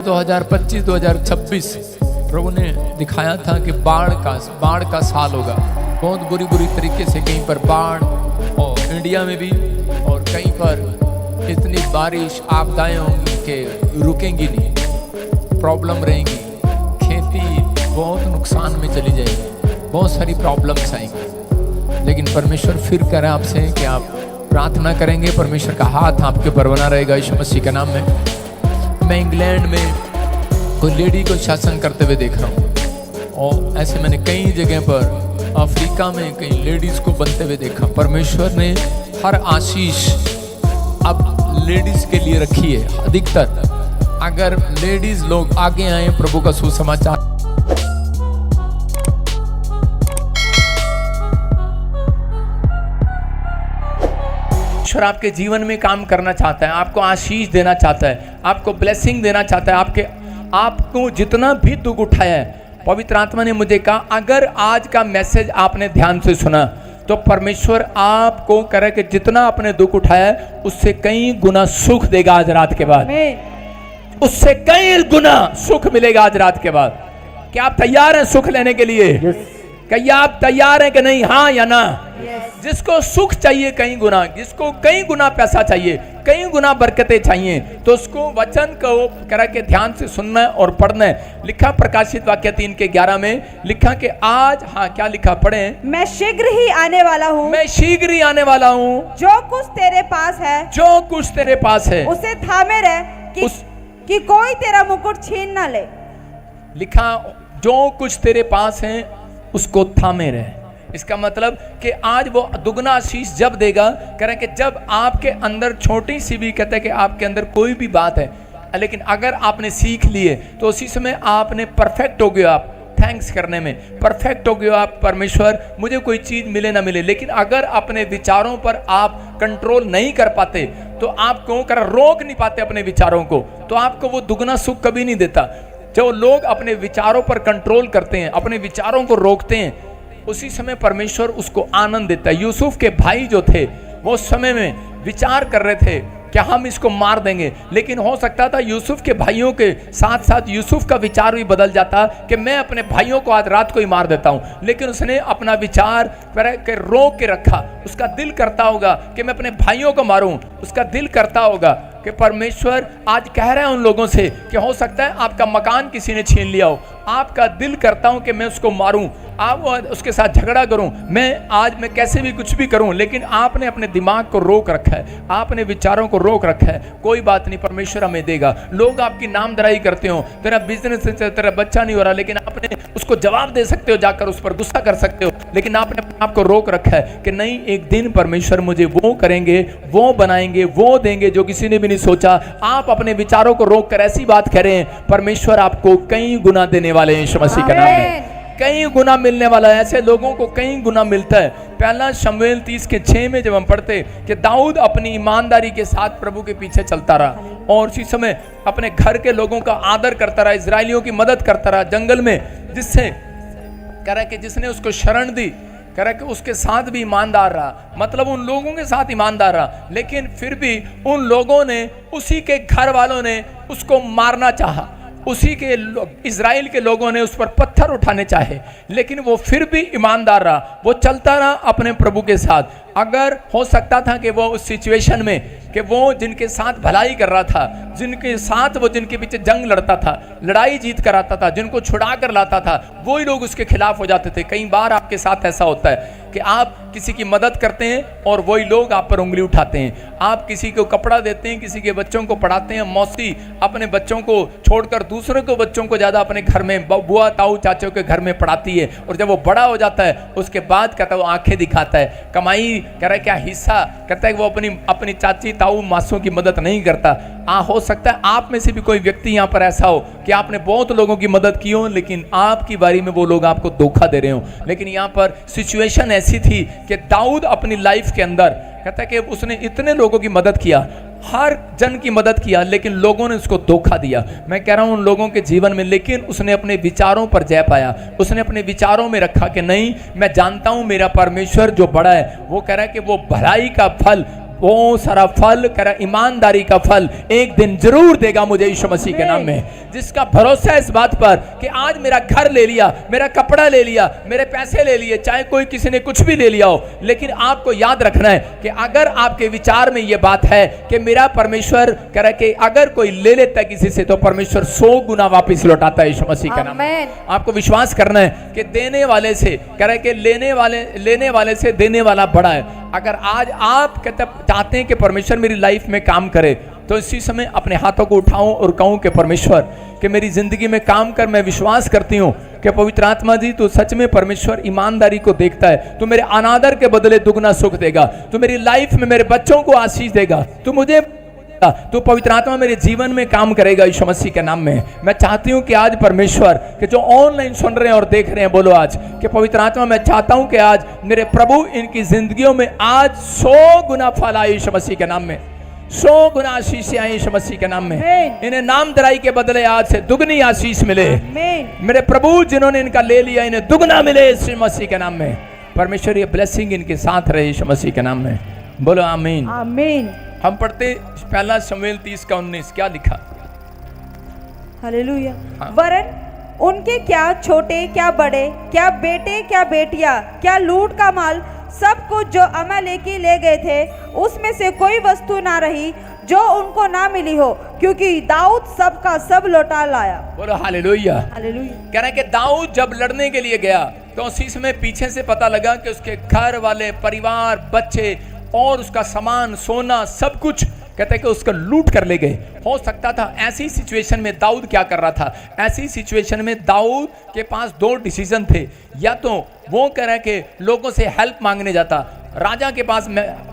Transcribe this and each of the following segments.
2025-2026 प्रभु ने दिखाया था कि बाढ़ का साल होगा। बहुत बुरी तरीके से कहीं पर बाढ़ और इंडिया में भी और कहीं पर इतनी बारिश आपदाएं होंगी कि रुकेंगी नहीं, प्रॉब्लम रहेंगी, खेती बहुत नुकसान में चली जाएगी, बहुत सारी प्रॉब्लम्स आएंगी। लेकिन परमेश्वर फिर कह रहा है आपसे कि आप प्रार्थना करेंगे, परमेश्वर का हाथ आपके ऊपर बना रहेगा यीशु मसीह के नाम में। मैं इंग्लैंड में कोई लेडी को शासन करते हुए देख रहा हूँ और ऐसे मैंने कई जगह पर अफ्रीका में कई लेडीज़ को बनते हुए देखा। परमेश्वर ने हर आशीष अब लेडीज़ के लिए रखी है। अधिकतर अगर लेडीज़ लोग आगे आए प्रभु का सुसमाचार, ईश्वर आपके जीवन में काम करना चाहता है, आपको आशीष देना चाहता है, आपको ब्लेसिंग देना चाहता है। आपको जितना भी दुख उठाया है, पवित्र आत्मा ने मुझे कहा अगर आज का मैसेज आपने ध्यान से सुना तो परमेश्वर आपको करे कि जितना आपने दुख उठाया है उससे कई गुना सुख देगा आज रात के बाद, उससे कई गुना सुख मिलेगा आज रात के बाद। क्या आप तैयार हैं सुख लेने के लिए? क्या आप तैयार हैं कि नहीं? हाँ या ना? जिसको सुख चाहिए कई गुना, जिसको कई गुना पैसा चाहिए, कई गुना बरकतें चाहिए, तो उसको वचन को करा के ध्यान से सुनना और पढ़ना है। लिखा प्रकाशित वाक्य 3:11 में लिखा कि आज, हाँ क्या लिखा पढ़े? मैं शीघ्र ही आने वाला हूँ, मैं शीघ्र ही आने वाला हूँ। जो कुछ तेरे पास है, जो कुछ तेरे पास है उसे थामे रह कि कोई तेरा मुकुट छीन ना ले। लिखा जो कुछ तेरे पास है उसको थामे रहे। इसका मतलब कि आज वो दुगना आशीष जब देगा, कह रहे कि जब आपके अंदर छोटी सी भी, कहते हैं कि आपके अंदर कोई भी बात है लेकिन अगर आपने सीख लिए तो उसी समय आपने परफेक्ट हो गए, आप थैंक्स करने में परफेक्ट हो गए आप। परमेश्वर मुझे कोई चीज़ मिले ना मिले, लेकिन अगर अपने विचारों पर आप कंट्रोल नहीं कर पाते तो आप क्यों कर रोक नहीं पाते अपने विचारों को, तो आपको वो दुगना सुख कभी नहीं देता। जो लोग अपने विचारों पर कंट्रोल करते हैं, अपने विचारों को रोकते हैं, उसी समय परमेश्वर उसको आनंद देता है। यूसुफ के भाई जो थे वो उस समय में विचार कर रहे थे कि हम इसको मार देंगे, लेकिन हो सकता था यूसुफ के भाइयों के साथ साथ यूसुफ का विचार भी बदल जाता कि मैं अपने भाइयों को आज रात को ही मार देता हूं। लेकिन उसने अपना विचार के रोक के रखा। उसका दिल करता होगा कि मैं अपने भाइयों को मारूं, उसका दिल करता होगा कि परमेश्वर आज कह रहे हैं उन लोगों से कि हो सकता है आपका मकान किसी ने छीन लिया हो, आपका दिल करता हूं कि मैं उसको मारूं, आप उसके साथ झगड़ा करूं, मैं कैसे भी कुछ भी करूं, लेकिन आपने अपने दिमाग को रोक रखा है, आपने विचारों को रोक रखा है। कोई बात नहीं, परमेश्वर हमें देगा। लोग आपकी नामधराई करते हो, तेरा बिजनेस, तेरा बच्चा नहीं हो रहा, लेकिन आपने उसको जवाब दे सकते हो, जाकर उस पर गुस्सा कर सकते हो, लेकिन आपने अपने आप को रोक रखा है कि नहीं, एक दिन परमेश्वर मुझे वो करेंगे, वो बनाएंगे, वो देंगे जो किसी ने भी नहीं सोचा। आप अपने विचारों को रोक कर ऐसी बात कह रहे हैं, परमेश्वर आपको कई गुना देने वाले हैं यीशु मसीह के नाम में। कई गुना मिलने वाला है, ऐसे लोगों को कई गुना मिलता है। पहला शमूएल 30:6 में जब हम पढ़ते कि दाऊद अपनी ईमानदारी के साथ प्रभु के पीछे चलता रहा और उसी समय अपने घर के लोगों का आदर करता रहा, इजरायलियों की मदद करता रहा जंगल में, जिससे कह रहा कि जिसने उसको शरण दी, कह रहा कि उसके साथ भी ईमानदार रहा, मतलब उन लोगों के साथ ईमानदार रहा। लेकिन फिर भी उन लोगों ने, उसी के घर वालों ने उसको मारना चाहा, उसी के इजराइल के लोगों ने उस पर पत्थर उठाने चाहे, लेकिन वो फिर भी ईमानदार रहा, वो चलता रहा अपने प्रभु के साथ। अगर हो सकता था कि वो उस सिचुएशन में कि वो जिनके साथ भलाई कर रहा था, जिनके साथ वो जिनके पीछे जंग लड़ता था, लड़ाई जीत कर आता था, जिनको छुड़ा कर लाता था, वही लोग उसके खिलाफ हो जाते थे। कई बार आपके साथ ऐसा होता है कि आप किसी की मदद करते हैं और वही लोग आप पर उंगली उठाते हैं। आप किसी को कपड़ा देते हैं, किसी के बच्चों को पढ़ाते हैं, मौसी अपने बच्चों को छोड़कर दूसरों के बच्चों को ज़्यादा अपने घर में, बुआ ताऊ चाचों के घर में पढ़ाती है, और जब वो बड़ा हो जाता है उसके बाद कहता है वो आंखें दिखाता है, कमाई कह रहा है क्या हिस्सा, कहता है कि वो अपनी चाची ताऊ मासूं की मदद नहीं करता। हो सकता है आप में से भी कोई व्यक्ति यहाँ पर ऐसा हो कि आपने बहुत लोगों की मदद की हो, लेकिन आपकी बारी में वो लोग आपको धोखा दे रहे हो। लेकिन यहाँ पर सिचुएशन ऐसी थी कि दाऊद अपनी लाइफ के अंदर कहता है कि उसने इतने लोगों की मदद किया, हर जन की मदद किया, लेकिन लोगों ने उसको धोखा दिया। मैं कह रहा हूं उन लोगों के जीवन में, लेकिन उसने अपने विचारों पर जय पाया। उसने अपने विचारों में रखा कि नहीं, मैं जानता हूं मेरा परमेश्वर जो बड़ा है, वो कह रहा है कि वो भलाई का फल वो सारा फल करा ईमानदारी का फल एक दिन जरूर देगा मुझे यीशु मसीह के नाम में। जिसका भरोसा है इस बात पर कि आज मेरा घर ले लिया, मेरा कपड़ा ले लिया, मेरे पैसे ले लिए, चाहे कोई किसी ने कुछ भी ले लिया हो, लेकिन आपको याद रखना है कि अगर आपके विचार में ये बात है कि मेरा परमेश्वर कह रहा है कि अगर कोई ले लेता है किसी से तो परमेश्वर 100 गुना वापस लौटाता है यीशु मसीह का नाम। आपको विश्वास करना है कि देने वाले से कह रहा है कि लेने वाले से देने वाला बड़ा है। अगर आज आप चाहते हैं कि परमेश्वर मेरी लाइफ में काम करे तो इसी समय अपने हाथों को उठाऊं और कहूं कि परमेश्वर कि मेरी जिंदगी में काम कर। मैं विश्वास करती हूं कि पवित्र आत्मा जी तो सच में परमेश्वर ईमानदारी को देखता है। तू मेरे अनादर के बदले दुगना सुख देगा, तू मेरी लाइफ में मेरे बच्चों को आशीष देगा, तू मुझे तो पवित्र आत्मा मेरे जीवन में काम करेगा यीशु मसीह के नाम में। मैं चाहती हूं कि आज परमेश्वर कि जो ऑनलाइन सुन रहे हैं और देख रहे हैं, बोलो आज कि पवित्र आत्मा मैं चाहता हूं कि आज मेरे प्रभु इनकी जिंदगियों में आज 100 गुना फल आए यीशु मसीह के नाम में, 100 गुना आशीष आए यीशु मसीह के नाम में। इन्हें नाम दराई के बदले आज से दुगनी आशीष मिले। मेरे प्रभु जिन्होंने इनका ले लिया इन्हें दुगना मिले यीशु मसीह के नाम में। परमेश्वर ये ब्लेसिंग इनके साथ रहे यीशु मसीह के नाम में, बोलो आमीन आमीन। हम पढ़ते पहला शमूएल 30:19 क्या लिखा? हालेलुया। हाँ। वरन उनके क्या छोटे क्या बड़े, क्या बेटे क्या बेटियां, क्या लूट का माल, सब कुछ जो अमालेकी ले गए थे उसमें से कोई वस्तु ना रही जो उनको ना मिली हो, क्योंकि दाऊद सबका सब लौटा लाया। बोलो हालेलुया। हालेलुया। कह रहे हैं कि दाऊद जब लड़ने के लिए गया तो उसी समय पीछे से पता लगा कि उसके घर वाले, परिवार, बच्चे और उसका सामान, सोना, सब कुछ कहते हैं कि उसका लूट कर ले गए। हो सकता था ऐसी सिचुएशन में दाऊद क्या कर रहा था? ऐसी सिचुएशन में दाऊद के पास 2 डिसीजन थे। या तो वो कह रहा है कि लोगों से हेल्प मांगने जाता, राजा के पास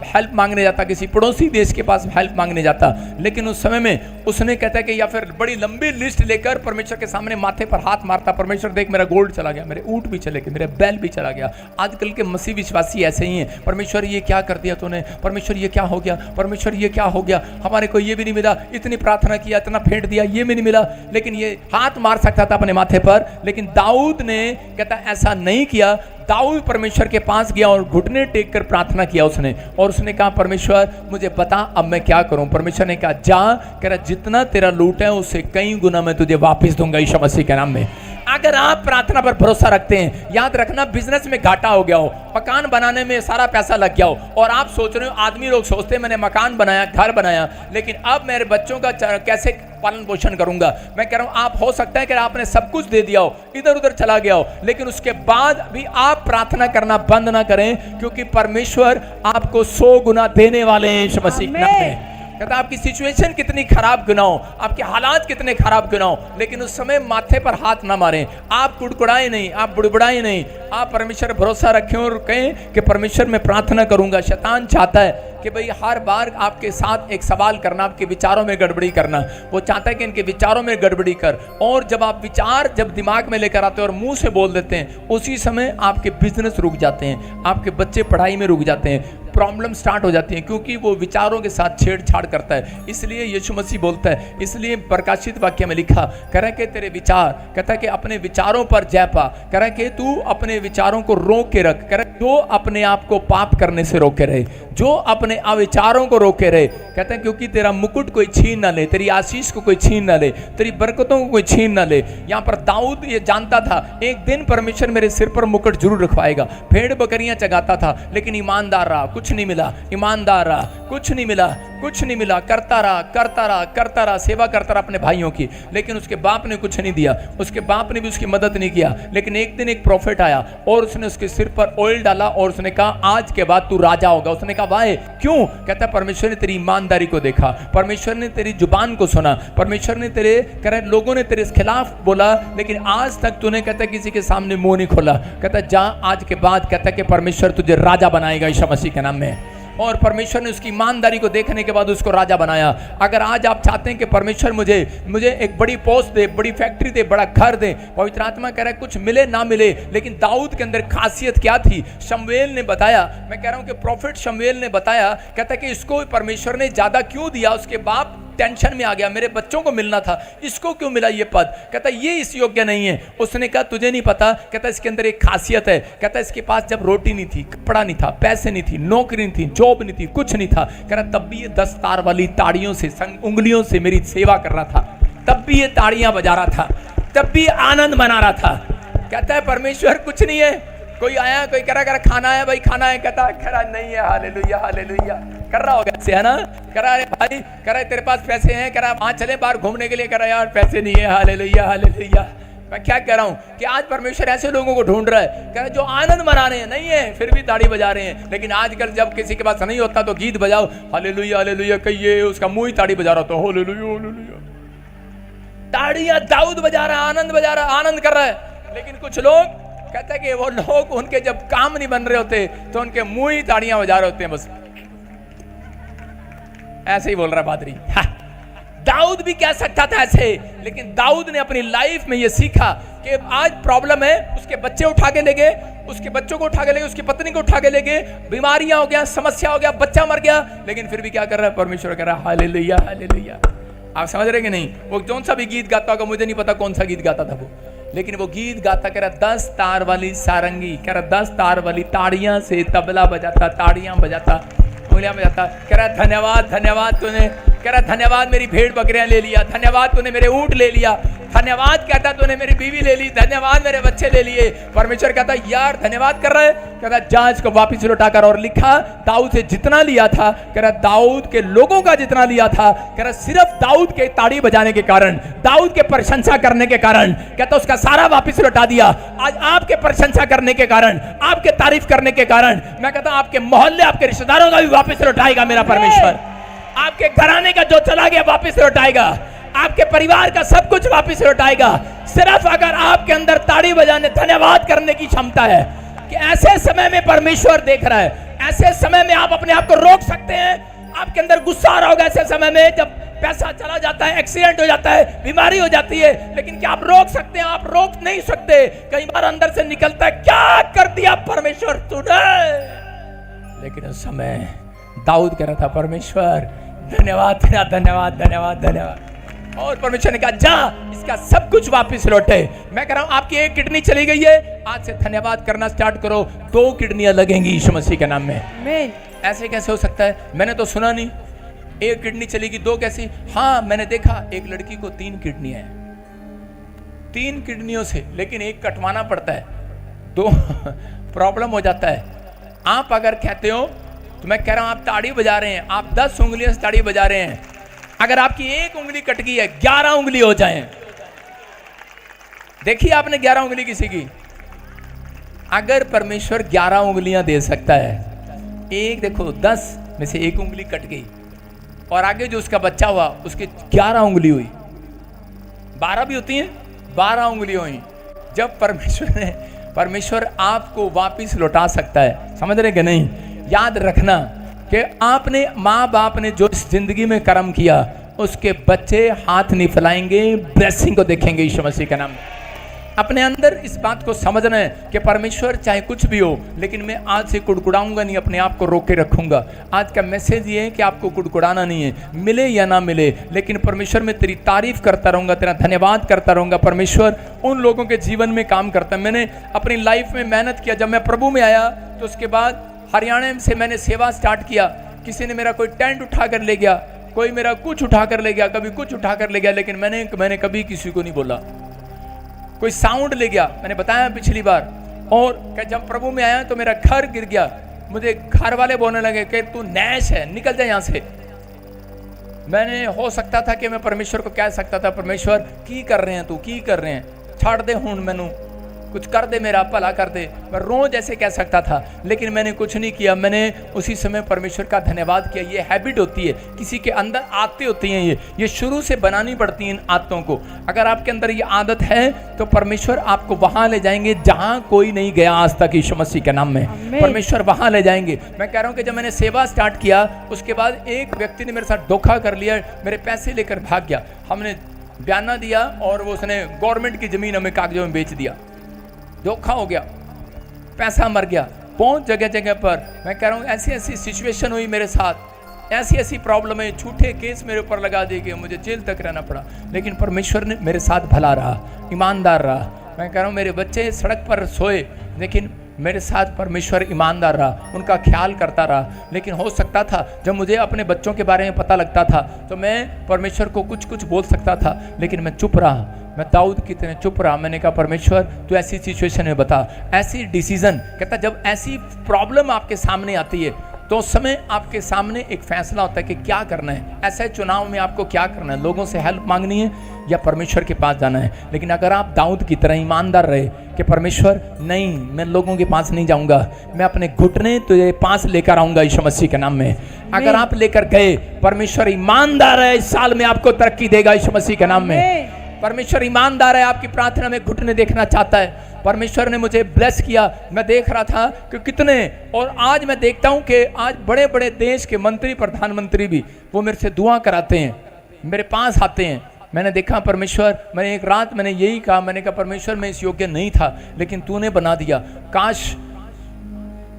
हेल्प मांगने जाता, किसी पड़ोसी देश के पास हेल्प मांगने जाता, लेकिन उस समय में उसने कहता है कि या फिर बड़ी लंबी लिस्ट लेकर परमेश्वर के सामने माथे पर हाथ मारता, परमेश्वर देख मेरा गोल्ड चला गया, मेरे ऊंट भी चले गए, मेरे बैल भी चला गया। आजकल के मसीह विश्वासी ऐसे ही हैं, परमेश्वर ये क्या कर दिया तूने, परमेश्वर ये क्या हो गया, परमेश्वर ये क्या हो गया, हमारे को ये भी नहीं मिला, इतनी प्रार्थना किया, इतना फेंट दिया, ये भी नहीं मिला। लेकिन ये हाथ मार सकता था अपने माथे पर, लेकिन दाऊद ने कहता ऐसा नहीं किया। दाऊद परमेश्वर के पास गया और घुटने टेक कर प्रार्थना किया उसने, और उसने कहा परमेश्वर मुझे बता अब मैं क्या करूं। परमेश्वर ने कहा जा, कह रहा जितना तेरा लूट है उससे कई गुना मैं तुझे वापस दूंगा यीशु मसीह के नाम में। अगर आप प्रार्थना पर भरोसा रखते हैं, याद रखना बिजनेस में घाटा हो गया हो, मकान बनाने में सारा पैसा लग गया हो और आप सोच रहे हो, आदमी लोग सोचते हैं मैंने मकान बनाया, घर बनाया, लेकिन अब मेरे बच्चों का कैसे पालन पोषण करूंगा। मैं कह रहा हूं आप हो सकता है कि आपने सब कुछ दे दिया हो, इधर उधर चला गया हो, लेकिन उसके बाद भी आप प्रार्थना करना बंद ना करें, क्योंकि परमेश्वर आपको 100 गुना देने वाले हैं यीशु मसीह के नाम में। कहता आपकी सिचुएशन कितनी खराब क्यों ना हो, आपके हालात कितने खराब क्यों ना हो, लेकिन उस समय माथे पर हाथ ना मारें, आप कुड़कुड़ाए नहीं, आप बुड़बुड़ाए नहीं, आप परमेश्वर भरोसा रखें और कहें कि परमेश्वर मैं प्रार्थना करूंगा। शैतान चाहता है कि भाई हर बार आपके साथ एक सवाल करना, आपके विचारों में गड़बड़ी करना। वो चाहता है कि इनके विचारों में गड़बड़ी कर, और जब आप विचार जब दिमाग में लेकर आते हैं और मुंह से बोल देते हैं, उसी समय आपके बिजनेस रुक जाते हैं, आपके बच्चे पढ़ाई में रुक जाते हैं, प्रॉब्लम स्टार्ट हो जाती है, क्योंकि वो विचारों के साथ छेड़छाड़ करता है। इसलिए यीशु मसीह बोलता है, इसलिए प्रकाशित वाक्य में लिखा, कह रहा है कि तेरे विचार, कहता है कि अपने विचारों पर जय पा, कह रहा है कि तू अपने विचारों को रोक के रख, कह रहा है जो अपने आप को पाप करने से रोके रहे, जो अपने अविचारों को रोके रहे, कहते हैं क्योंकि तेरा मुकुट कोई छीन ना ले, तेरी आशीष को कोई छीन ना ले, तेरी बरकतों को कोई छीन ना ले। यहाँ पर दाऊद ये जानता था एक दिन परमेश्वर मेरे सिर पर मुकुट जरूर रखवाएगा। भेड़ बकरियां चगाता था लेकिन ईमानदार रहा, कुछ नहीं मिला, ईमानदार रहा, कुछ नहीं मिला, कुछ नहीं मिला, करता रहा, करता रहा, करता रहा, सेवा करता रहा अपने भाइयों की, लेकिन उसके बाप ने कुछ नहीं दिया, उसके बाप ने भी उसकी मदद नहीं किया। लेकिन एक दिन एक प्रॉफिट आया और उसने उसके सिर पर ऑयल डाला और उसने कहा आज के बाद तू राजा होगा। उसने कहा वाह क्यों? कहता परमेश्वर ने तेरी ईमानदारी को देखा, परमेश्वर ने तेरी जुबान को सुना, परमेश्वर ने तेरे कह लोगों ने तेरे खिलाफ बोला लेकिन आज तक तूने कहता किसी के सामने मुंह नहीं खोला। कहता जा आज के बाद कहता कि परमेश्वर तुझे राजा बनाएगा यीशु मसीह के नाम में। और परमेश्वर ने उसकी ईमानदारी को देखने के बाद उसको राजा बनाया। अगर आज आप चाहते हैं कि परमेश्वर मुझे एक बड़ी पोस्ट दे, बड़ी फैक्ट्री दे, बड़ा घर दे, पवित्र आत्मा कह रहा है कुछ मिले ना मिले, लेकिन दाऊद के अंदर खासियत क्या थी? शमूएल ने बताया, मैं कह रहा हूं कि प्रॉफिट शमूएल ने बताया, कहता है कि इसको परमेश्वर ने ज्यादा क्यों दिया। उसके बाप टेंशन में आ गया, मेरे बच्चों को मिलना था, इसको क्यों मिला ये पद? कहता ये इस योग्य नहीं है। उसने कहा तुझे नहीं पता, कहता इसके अंदर एक खासियत है। कहता इसके पास जब रोटी नहीं थी, कपड़ा नहीं था, पैसे नहीं थी, नौकरी नहीं थी, जॉब नहीं थी, कुछ नहीं था, कह रहा तब भी ये 10 तार वाली ताड़ियों से, उंगलियों से मेरी सेवा कर रहा था, तब भी ये ताड़ियां बजा रहा था, तब भी आनंद मना रहा था। कहता है परमेश्वर कुछ नहीं है, कोई आया, कोई कह रहा खाना है भाई, खाना है, कहता कह रहा नहीं है, हालेलुया हालेलुया कर रहा होगा ऐसे, है ना? कह रहा है भाई, कह रहा है तेरे पास पैसे हैं, कह रहा वहां चले बाहर घूमने के लिए, कह रहा यार पैसे नहीं है, हालेलुया हालेलुया। मैं क्या कह रहा हूं कि आज परमेश्वर ऐसे लोगों को ढूंढ रहा है, कह रहा जो आनंद मना रहे हैं, नहीं है फिर भी ताड़ी बजा रहे हैं। लेकिन आजकल जब किसी के पास नहीं होता तो गीत बजाओ, हालेलुया हालेलुया कहिए, उसका मुंह ही ताड़ी बजा रहा था, हालेलुया हालेलुया। ताड़ियां दाऊद बजा रहा है, आनंद बजा रहा है, आनंद कर रहा है। लेकिन कुछ लोग कहते हैं कि वो लोग उनके जब काम नहीं बन रहे होते तो उनके मुंह ही ताड़ियां बजा रहे होते हैं, बस ऐसे ही बोल रहा है पादरी। दाऊद भी कह सकता था ऐसे, लेकिन दाऊद ने अपनी लाइफ में ये सीखा कि आज प्रॉब्लम है, उसके बच्चे उठा के ले गए, उसके बच्चों को उठा के ले गए, उसकी पत्नी को उठा के ले गए, बीमारियां हो गया, समस्या हो गया, बच्चा मर गया, लेकिन फिर भी क्या कर रहा है? परमेश्वर कह रहा है हालेलुया हालेलुया। आप समझ रहे कि नहीं? वो कौन सा भी गीत गाता होगा, मुझे नहीं पता कौन सा गीत गाता था वो, लेकिन वो गीत गाता, कह रहा 10 तार वाली सारंगी, कह रहा 10 तार वाली ताड़ियां से तबला बजाता, ताड़ियां बजाता, उंगलियां बजाता, कह रहा धन्यवाद धन्यवाद तूने, कह रहा धन्यवाद मेरी भेड़ बकरियां ले लिया, धन्यवाद तूने मेरे ऊंट ले लिया, धन्यवाद कहता तूने मेरी बीवी ले ली, धन्यवाद मेरे बच्चे ले लिए। परमेश्वर कहता यार धन्यवाद कर रहा है, कहता जांच को वापिस लौटाकर, और लिखा दाऊद से जितना लिया था, कह रहा दाऊद के लोगों का जितना लिया था, कह रहा सिर्फ दाऊद के ताड़ी बजाने के कारण, दाऊद के प्रशंसा करने के कारण, कहता उसका सारा वापिस लौटा दिया। आज आपके प्रशंसा करने के कारण, आपके तारीफ करने के कारण, मैं कहता हूं आपके मोहल्ले, आपके रिश्तेदारों का भी वापिस लौटाएगा मेरा परमेश्वर। आपके घराने का जो चला गया वापिस लौटाएगा, आपके परिवार का सब कुछ वापस लौटाएगा, सिर्फ अगर आपके अंदर ताड़ी बजाने, धन्यवाद करने की क्षमता है। कि ऐसे समय में परमेश्वर देख रहा है, ऐसे समय में आप अपने आप को रोक सकते हैं। आपके अंदर गुस्सा आ रहा होगा ऐसे समय में, जब पैसा चला जाता है, एक्सीडेंट हो जाता है, बीमारी हो जाती है, लेकिन क्या आप रोक सकते हैं? आप रोक नहीं सकते। कई बार अंदर से निकलता है क्या कर दिया परमेश्वर तूने, लेकिन उस समय दाऊद कह रहा था परमेश्वर धन्यवाद तेरा, धन्यवाद धन्यवाद धन्यवाद। और परमेश्वर ने कहा जा इसका सब कुछ वापस लौटे। मैं कह रहा हूं आपकी एक किडनी चली गई है, आज से धन्यवाद करना स्टार्ट करो, 2 किडनियां लगेंगी यीशु मसीह के नाम में। ऐसे कैसे हो सकता है? मैंने तो सुना नहीं, एक किडनी चलेगी 2 कैसी? हाँ मैंने देखा एक लड़की को 3 किडनियां हैं, 3 किडनियों से, लेकिन एक कटवाना पड़ता है, 2 प्रॉब्लम हो जाता है। आप अगर कहते हो तो मैं कह रहा हूं आप ताड़ी बजा रहे हैं, आप 10 उंगलियों से ताड़ी बजा रहे हैं, अगर आपकी एक उंगली कट गई है 11 उंगली हो जाएं। देखिए आपने 11 उंगली किसी की, अगर परमेश्वर 11 उंगलियां दे सकता है, एक देखो 10 में से एक उंगली कट गई और आगे जो उसका बच्चा हुआ उसके 11 उंगली हुई, 12 भी होती हैं, 12 उंगली हुई। जब परमेश्वर आपको वापिस लौटा सकता है, समझ रहे कि नहीं? याद रखना कि आपने, माँ बाप ने जो इस जिंदगी में कर्म किया, उसके बच्चे हाथ नहीं फैलाएंगे, ब्लेसिंग को देखेंगे यीशु मसीह का नाम। अपने अंदर इस बात को समझना है कि परमेश्वर चाहे कुछ भी हो, लेकिन मैं आज से कुड़कुड़ाऊंगा नहीं, अपने आप को रोक के रखूंगा। आज का मैसेज ये है कि आपको कुड़कुड़ाना नहीं है, मिले या ना मिले, लेकिन परमेश्वर मैं तेरी तारीफ करता रहूंगा, तेरा धन्यवाद करता रहूंगा। परमेश्वर उन लोगों के जीवन में काम करता है। मैंने अपनी लाइफ में मेहनत किया, जब मैं प्रभु में आया तो उसके बाद हरियाणा से मैंने सेवा स्टार्ट किया। किसी ने मेरा कोई टेंट उठा कर ले गया, कोई मेरा कुछ उठा कर ले गया, कभी कुछ उठा कर ले गया, लेकिन मैंने कभी किसी को नहीं बोला। कोई साउंड ले गया, मैंने बताया पिछली बार। और जब प्रभु में आया तो मेरा घर गिर गया, मुझे घर वाले बोलने लगे कि तू नैश है, निकल जाए यहाँ से। मैंने हो सकता था कि मैं परमेश्वर को कह सकता था, परमेश्वर की कर रहे हैं तू, की कर रहे हैं, छाड़ दे हुण मैनू, कुछ कर दे, मेरा भला कर दे। मैं रोज ऐसे कह सकता था, लेकिन मैंने कुछ नहीं किया। मैंने उसी समय परमेश्वर का धन्यवाद किया। ये हैबिट होती है, किसी के अंदर आदतें होती हैं, ये शुरू से बनानी पड़ती हैं इन आदतों को। अगर आपके अंदर ये आदत है तो परमेश्वर आपको वहां ले जाएंगे जहां कोई नहीं गया आज तक, यीशु मसीह के नाम में परमेश्वर वहां ले जाएंगे। मैं कह रहा हूं कि जब मैंने सेवा स्टार्ट किया, उसके बाद एक व्यक्ति ने मेरे साथ धोखा कर लिया, मेरे पैसे लेकर भाग गया। हमने बयाना दिया और वो उसने गवर्नमेंट की जमीन हमें कागजों में बेच दिया। धोखा हो गया, पैसा मर गया। बहुत जगह जगह पर मैं कह रहा हूँ ऐसी ऐसी सिचुएशन हुई मेरे साथ। ऐसी ऐसी प्रॉब्लम है, झूठे केस मेरे ऊपर लगा दिए गए, मुझे जेल तक रहना पड़ा, लेकिन परमेश्वर ने मेरे साथ भला रहा, ईमानदार रहा। मैं कह रहा हूँ मेरे बच्चे सड़क पर सोए, लेकिन मेरे साथ परमेश्वर ईमानदार रहा, उनका ख्याल करता रहा। लेकिन हो सकता था जब मुझे अपने बच्चों के बारे में पता लगता था तो मैं परमेश्वर को कुछ कुछ बोल सकता था, लेकिन मैं चुप रहा। मैं दाऊद की तरह चुप रहा। मैंने कहा परमेश्वर तू ऐसी सिचुएशन में बता, ऐसी डिसीजन। कहता जब ऐसी प्रॉब्लम आपके सामने आती है तो उस समय आपके सामने एक फैसला होता है कि क्या करना है। ऐसे चुनाव में आपको क्या करना है, लोगों से हेल्प मांगनी है या परमेश्वर के पास जाना है। लेकिन अगर आप दाऊद की तरह ईमानदार रहे कि परमेश्वर नहीं, मैं लोगों के पास नहीं जाऊंगा, मैं अपने घुटने तुझे पास लेकर आऊंगा यीशु मसीह के नाम में। अगर आप लेकर गए, परमेश्वर ईमानदार है, इस साल में आपको तरक्की देगा यीशु मसीह के नाम में। परमेश्वर ईमानदार है, आपकी प्रार्थना में घुटने देखना चाहता है। परमेश्वर ने मुझे ब्लेस किया। मैं देख रहा था कि कितने, और आज मैं देखता हूं कि आज बड़े बड़े देश के मंत्री, प्रधानमंत्री भी वो मेरे से दुआ कराते हैं, मेरे पास आते हैं। मैंने देखा परमेश्वर, मैंने एक रात मैंने यही कहा, मैंने कहा परमेश्वर मैं इस योग्य नहीं था, लेकिन तूने बना दिया। काश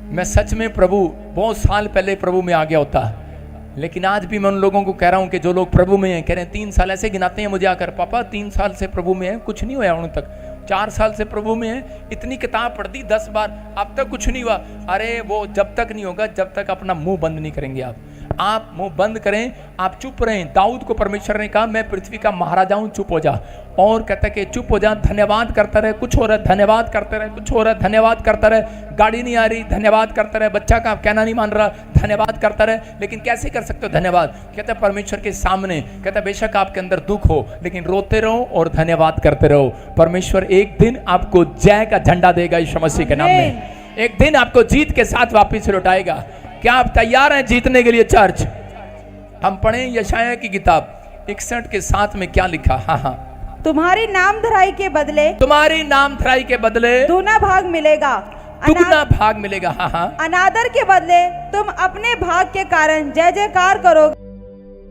मैं सच में प्रभु बहुत साल पहले प्रभु में आ गया होता। लेकिन आज भी मैं उन लोगों को कह रहा हूं कि जो लोग प्रभु में हैं, कह रहे हैं 3 साल ऐसे गिनाते हैं मुझे आकर, पापा 3 साल से प्रभु में है, कुछ नहीं हुआ उन तक। 4 साल से प्रभु में है, इतनी किताब पढ़ दी 10 बार, अब तक कुछ नहीं हुआ। अरे वो जब तक नहीं होगा जब तक अपना मुंह बंद नहीं करेंगे आप मुंह बंद करें, आप चुप रहें। दाऊद को परमेश्वर ने कहा मैं पृथ्वी का महाराजा हूं, चुप हो जा। और कहता है कि चुप हो जा, धन्यवाद करता रहे, कुछ हो रहा है धन्यवाद करते रहे, कुछ हो रहा है धन्यवाद करता रहे। गाड़ी नहीं आ रही, धन्यवाद करता रहे। बच्चा का कहना नहीं मान रहा, धन्यवाद करता रहे। लेकिन कैसे कर सकते हो धन्यवाद? कहता है परमेश्वर के सामने, कहता है बेशक आपके अंदर दुख हो, लेकिन रोते रहो और धन्यवाद करते रहो। परमेश्वर एक दिन आपको जय का झंडा देगा यीशु मसीह के नाम में। एक दिन आपको जीत के साथ वापिस लौटाएगा। क्या आप तैयार हैं जीतने के लिए चर्च? हम पढ़ें यशायाह की किताब 61 के 7 में क्या लिखा? हाँ, तुम्हारी नाम धराई के बदले, तुम्हारी नाम धराई के बदले दूना भाग मिलेगा, दुगना भाग मिलेगा। हाँ, अनादर के बदले तुम अपने भाग के कारण जय जयकार करोगे।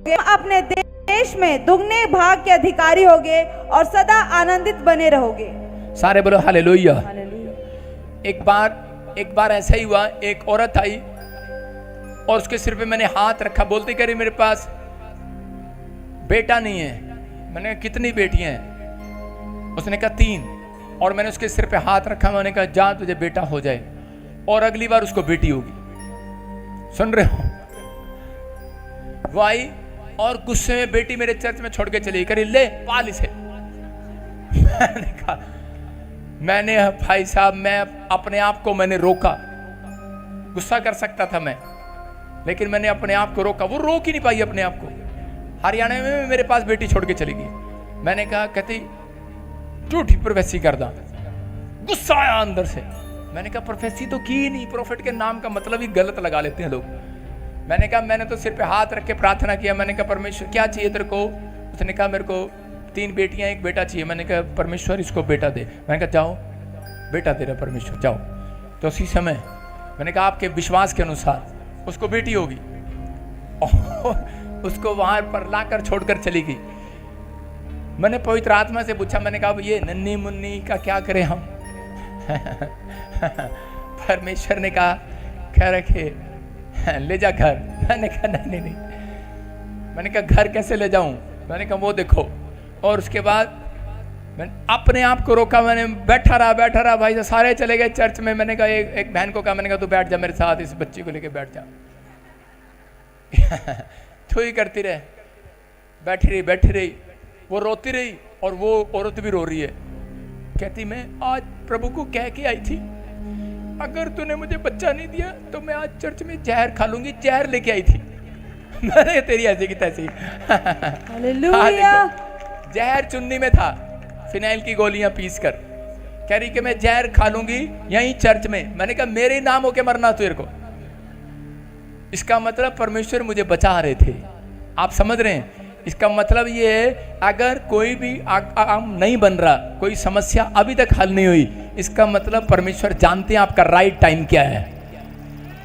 तुम अपने देश में दुगने भाग के अधिकारी होगे और सदा आनंदित बने रहोगे। सारे बोलो हालेलुया। एक बार ऐसा ही हुआ, एक औरत आई और उसके सिर पे मैंने हाथ रखा, बोलती करी मेरे पास बेटा नहीं है। मैंने कहा कितनी बेटियां हैं? उसने कहा 3। और मैंने उसके सिर पे हाथ रखा, मैंने कहा जा तुझे बेटा हो जाए, और अगली बार उसको बेटी होगी। सुन रहे हो? वो आई और गुस्से में बेटी मेरे चर्च में छोड़ के चली, करी ले पाल इसे। मैंने भाई साहब, मैं अपने आप को मैंने रोका। गुस्सा कर सकता था मैं, लेकिन मैंने अपने आप को रोका। वो रोक ही नहीं पाई अपने आप को। हरियाणा में मेरे पास बेटी छोड़ के चली गई। मैंने कहा कहती झूठी प्रोफेसी कर दा। गुस्सा आया अंदर से। मैंने कहा प्रोफेसी तो की नहीं, प्रॉफिट के नाम का मतलब ही गलत लगा लेते हैं लोग। मैंने कहा मैंने तो सिर पे हाथ रख के प्रार्थना किया। मैंने कहा परमेश्वर क्या चाहिए तेरे को? उसने कहा मेरे को 3 बेटियां 1 बेटा चाहिए। मैंने कहा परमेश्वर इसको बेटा दे। मैंने कहा जाओ बेटा दे रहा परमेश्वर, जाओ। तो उसी समय मैंने कहा आपके विश्वास के अनुसार उसको बेटी होगी, और उसको वहां पर लाकर छोड़कर चली गई। मैंने पवित्र आत्मा से पूछा, मैंने कहा ये नन्ही मुन्नी का क्या करें हम? परमेश्वर ने कहा कह रखे ले जा घर। मैंने कहा नहीं। मैंने कहा घर कैसे ले जाऊं? मैंने कहा वो देखो। और उसके बाद मैंने अपने आप को रोका। मैंने बैठा रहा भाई साहब, सारे चले गए चर्च में। मैंने कहा एक बहन को कहा, मैंने कहा तू बैठ जा मेरे साथ, इस बच्ची को लेके बैठ जा। तो ही करती रहे, बैठी रही। वो रोती रही और वो औरत भी रो रही है। कहती मैं आज प्रभु को कह के आई थी अगर तूने मुझे बच्चा नहीं दिया तो मैं आज चर्च में जहर खा लूंगी। जहर लेके आई थी। मैंने तेरी ऐसी की तैसी। हालेलुया। जहर चुन्नी में था, फिनाइल की गोलियां पीस कर। कह रही कि मैं जहर खा लूंगी यहीं चर्च में। मैंने कहा मेरे नाम होके मरना तेरे को। इसका मतलब परमेश्वर मुझे बचा रहे थे। आप समझ रहे हैं? इसका मतलब ये है अगर कोई भी आम नहीं बन रहा, कोई समस्या अभी तक हल नहीं हुई, इसका मतलब परमेश्वर जानते हैं आपका राइट टाइम क्या है।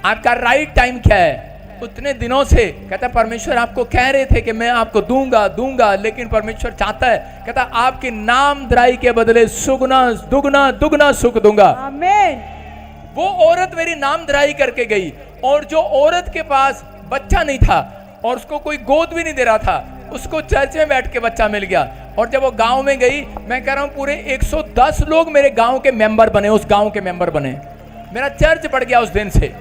आपका राइट टाइम क्या है? उतने दिनों से कहता परमेश्वर आपको कह रहे थे कि मैं आपको दूंगा, लेकिन परमेश्वर चाहता है, कहता आपके नाम धराई के बदले दुगना सुख दूंगा। आमीन। वो औरत मेरी नाम धराई करके गई, और जो औरत के पास बच्चा नहीं था और उसको कोई गोद भी नहीं दे रहा था, उसको चर्च में बैठ के बच्चा मिल गया। और जब वो गांव में गई, मैं कह रहा हूँ पूरे 110 लोग मेरे गांव के मेंबर बने, उस गांव के मेंबर बने, मेरा चर्च बढ़ गया उस दिन से।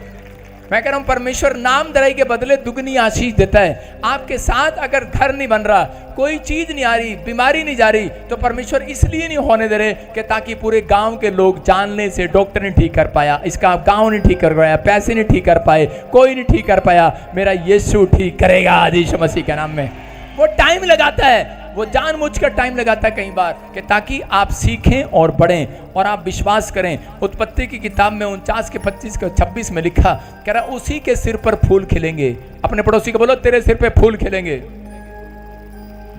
मैं कह रहा हूं परमेश्वर नामधराई के बदले दुगनी आशीष देता है। आपके साथ अगर घर नहीं बन रहा, कोई चीज नहीं आ रही, बीमारी नहीं जा रही, तो परमेश्वर इसलिए नहीं होने दे रहे कि ताकि पूरे गांव के लोग जानने से डॉक्टर नहीं ठीक कर पाया, इसका गांव नहीं ठीक कर पाया, पैसे नहीं ठीक कर पाए, कोई नहीं ठीक कर पाया, मेरा यीशु ठीक करेगा आज यीशु मसीह के नाम में। वो टाइम लगाता है, वो जानबूझकर टाइम लगाता है कई बार कि ताकि आप सीखें और बढ़ें और आप विश्वास करें। उत्पत्ति की किताब में 49 के 25 के 26 में लिखा, कह रहा उसी के सिर पर फूल खिलेंगे। अपने पड़ोसी को बोलो तेरे सिर पे फूल खिलेंगे,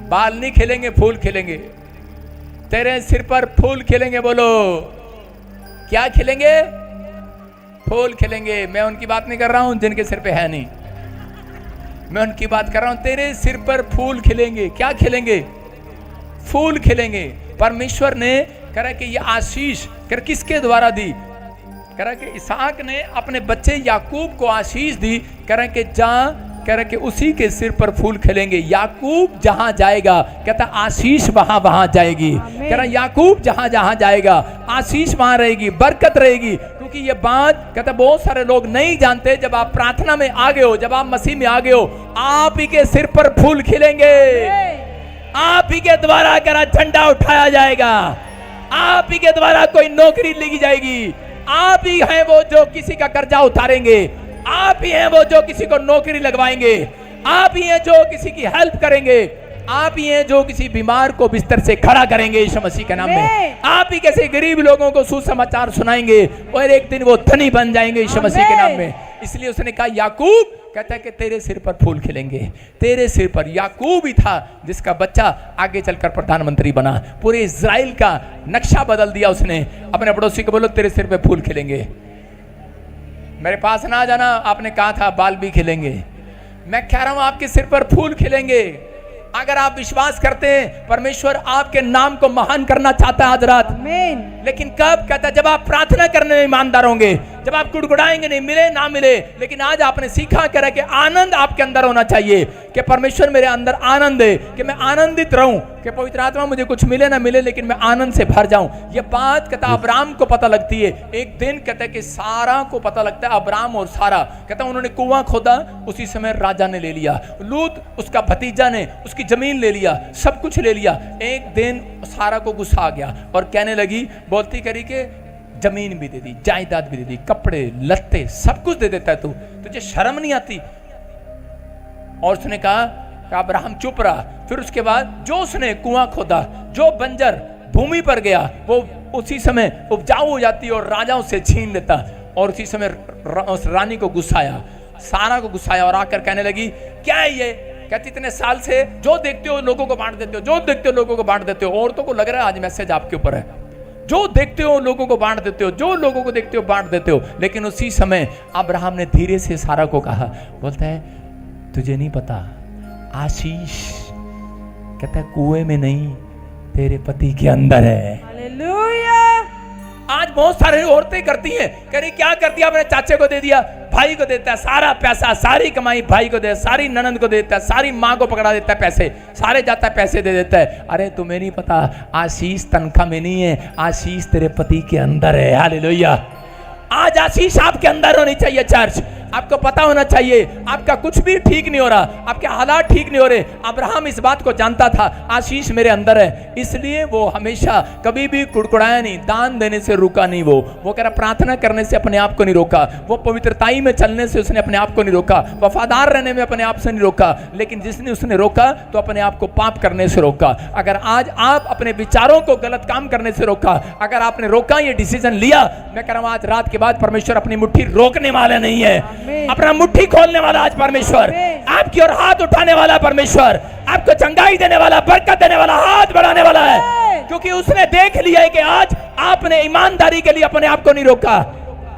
बाल नहीं खिलेंगे, फूल खिलेंगे। तेरे सिर पर फूल खिलेंगे, बोलो क्या खिलेंगे? फूल खिलेंगे। मैं उनकी बात नहीं कर रहा हूं जिनके सिर पे है नहीं, मैं उनकी बात कर रहा हूं। तेरे सिर पर फूल खिलेंगे। क्या खिलेंगे? फूल खिलेंगे। परमेश्वर ने कह रहा कि ये आशीष कर किसके द्वारा दी? कह रहा कि इसहाक ने अपने बच्चे याकूब को आशीष दी। कह रहा कि कह रहा कि उसी के सिर पर फूल खिलेंगे। याकूब जहां जाएगा, कहता आशीष वहां वहां जाएगी। कह रहा याकूब जहां जहां जाएगा आशीष वहां रहेगी, बरकत रहेगी। क्योंकि ये बात कहता बहुत सारे लोग नहीं जानते, जब आप प्रार्थना में आ गए हो, जब आप मसीह में आ गए हो, आप ही के सिर पर फूल खिलेंगे, आप ही के द्वारा करा झंडा उठाया जाएगा, आप ही के द्वारा कोई नौकरी ली जाएगी। आप ही हैं वो जो किसी का कर्जा उतारेंगे, आप ही हैं वो जो किसी को नौकरी लगवाएंगे, आप ही हैं जो किसी की हेल्प करेंगे, आप ही हैं जो किसी बीमार को बिस्तर से खड़ा करेंगे यीशु मसीह के नाम में। आप ही कैसे गरीब लोगों को सुसमाचार सुनाएंगे और एक दिन वो धनी बन जाएंगे यीशु मसीह के नाम में। इसलिए उसने कहा याकूब, कहता है कि तेरे सिर पर फूल खिलेंगे, तेरे सिर पर। याकूब ही था जिसका बच्चा आगे चलकर प्रधानमंत्री बना, पूरे इजराइल का नक्शा बदल दिया उसने। अपने पड़ोसी को बोलो तेरे सिर पे फूल खिलेंगे। मेरे पास ना जाना, आपने कहा था बाल भी खिलेंगे। मैं कह रहा हूं आपके सिर पर फूल खिलेंगे। अगर आप विश्वास करते हैं परमेश्वर आपके नाम को महान करना चाहता है आज रात। लेकिन कब? कहता जब आप प्रार्थना करने में ईमानदार होंगे, जब आप गुड़गुड़ाएंगे नहीं, मिले ना मिले, लेकिन आज आपने सीखा करा कि आनंद आपके अंदर होना चाहिए कि परमेश्वर मेरे अंदर आनंद है, कि मैं आनंदित रहूं, कि पवित्र आत्मा मुझे कुछ मिले ना मिले लेकिन मैं आनंद से भर जाऊं। ये बात कहता अब्राम को पता लगती है। एक दिन कहता है कि सारा को पता लगता है, अब्राम और सारा, कहता उन्होंने कुआं खोदा, उसी समय राजा ने ले लिया, लूत उसका भतीजा ने उसकी जमीन ले लिया, सब कुछ ले लिया। एक दिन सारा को गुस्सा आ गया और कहने लगी, बोलती करी के जमीन भी दे दी, जायदाद भी दे दी, कपड़े लत्ते सब कुछ दे देता है तू, तुझे शर्म नहीं आती? और उसने कहा अब्राहम चुप रहा। फिर उसके बाद जो उसने कुआं खोदा, जो बंजर भूमि पर गया, वो उसी समय उपजाऊ हो जाती और राजा उसे छीन लेता। और उसी समय उस रानी को गुस्साया, सारा को गुस्साया और आकर कहने लगी क्या है ये? कहती इतने साल से जो देखते हो लोगों को बांट देते हो, जो देखते हो लोगों को बांट देते हो। औरतों को लग रहा है आज मैसेज आपके ऊपर है, जो देखते हो लोगों को बांट देते हो, जो लोगों को देखते हो बांट देते हो। लेकिन उसी समय अब्राहम ने धीरे से सारा को कहा, बोलता है तुझे नहीं पता आशीष, कहता है कुएं में नहीं तेरे पति के अंदर है। हालेलुया। आज बहुत सारे औरतें करती हैं, कह रही क्या करती है, अपने चाचे को दे दिया, भाई को देता है सारा पैसा, सारी कमाई भाई को दे, सारी ननंद को देता है, सारी माँ को पकड़ा देता है, पैसे सारे जाता है, पैसे दे देता है। अरे तुम्हें नहीं पता आशीष तनख्वाह में नहीं है, आशीष तेरे पति के अंदर है। हालेलुया। आज आशीष आपके अंदर होनी चाहिए। चर्च आपको पता होना चाहिए आपका कुछ भी ठीक नहीं हो रहा, आपके हालात ठीक नहीं हो रहे। अब्राहम इस बात को जानता था आशीष मेरे अंदर है, इसलिए वो हमेशा कभी भी कुड़कुड़ाया नहीं, दान देने से रुका नहीं। वो कह रहा प्रार्थना करने से अपने आप को नहीं रोका, वो पवित्रताई में चलने से उसने अपने आप को नहीं रोका, वफादार रहने में अपने आप से नहीं रोका। लेकिन जिसने उसने रोका तो अपने आप को पाप करने से रोका। अगर आज आप अपने विचारों को गलत काम करने से रोका, अगर आपने रोका ये डिसीजन लिया, मैं कह रहा हूं आज रात के बाद परमेश्वर अपनी मुट्ठी रोकने वाला नहीं है, अपना मुट्ठी खोलने वाला आज परमेश्वर, आपकी ओर हाथ उठाने वाला परमेश्वर, आपको चंगाई देने वाला, बरकत देने वाला, हाथ बढ़ाने वाला है। क्योंकि उसने देख लिया है कि आज आपने ईमानदारी के लिए अपने आप को नहीं रोका।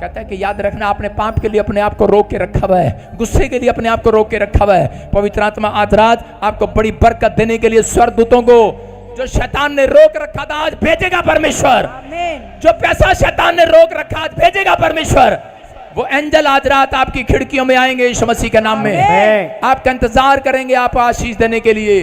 कहता है कि याद रखना आपने पाप के लिए अपने आप को रोक के रखा हुआ है, गुस्से के लिए अपने आप को रोक के रखा हुआ है। पवित्र आत्मा आज रात आपको बड़ी बरकत देने के लिए स्वर्गदूतों को, जो शैतान ने रोक रखा था आज भेजेगा परमेश्वर। जो पैसा शैतान ने रोक रखा आज भेजेगा परमेश्वर। वो एंजल आज रात आपकी खिड़कियों में आएंगे यीशु मसीह के नाम में। आमीन। आपका इंतजार करेंगे आपको आशीष देने के लिए।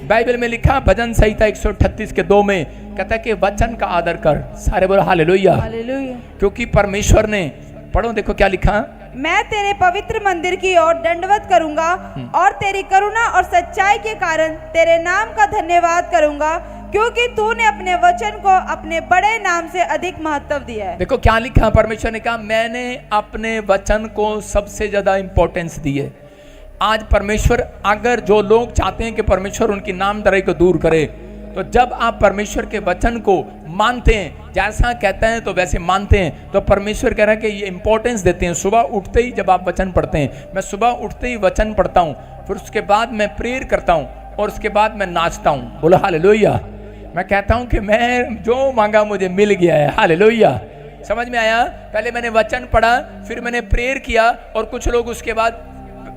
बाइबल में लिखा भजन संहिता 138 के 2 में कहता है कि वचन का आदर कर। सारे बोलो हालेलुया। हालेलुया। क्योंकि परमेश्वर ने, पढ़ो देखो क्या लिखा, मैं तेरे पवित्र मंदिर की ओर दंडवत करूंगा और तेरी करुणा और सच्चाई के कारण तेरे नाम का धन्यवाद करूंगा, क्योंकि तूने अपने वचन को अपने बड़े नाम से अधिक महत्व दिया है। देखो क्या लिखा, परमेश्वर ने कहा मैंने अपने वचन को सबसे ज्यादा इंपॉर्टेंस दी है। आज परमेश्वर, अगर जो लोग चाहते हैं कि परमेश्वर उनकी नामधराई को दूर करे, तो जब आप परमेश्वर के वचन को मानते हैं, जैसा कहते हैं तो वैसे मानते हैं, तो परमेश्वर कह रहा है कि ये इंपॉर्टेंस देते हैं। सुबह उठते ही जब आप वचन पढ़ते हैं, मैं सुबह उठते ही वचन पढ़ता हूँ, फिर उसके बाद मैं प्रेयर करता हूँ और उसके बाद मैं नाचता हूँ। बोलो हालेलुया। मैं कहता हूँ कि मैं जो मांगा मुझे मिल गया है। हालेलुया। समझ में आया? पहले मैंने वचन पढ़ा, फिर मैंने प्रेयर किया, और कुछ लोग उसके बाद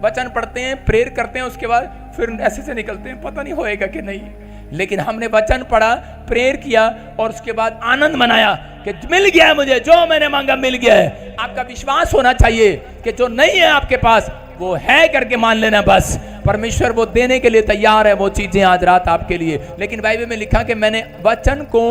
वचन पढ़ते हैं, प्रेयर करते हैं, उसके बाद फिर ऐसे से निकलते हैं, पता नहीं होएगा कि नहीं। लेकिन हमने वचन पढ़ा, प्रेयर किया और उसके बाद आनंद मनाया कि मिल गया है मुझे, जो मैंने मांगा मिल गया है। आपका विश्वास होना चाहिए कि जो नहीं है आपके पास वो है करके मान लेना बस। परमेश्वर वो देने के लिए तैयार है वो चीजें आज रात आपके लिए। लेकिन बाइबल में लिखा कि मैंने वचन को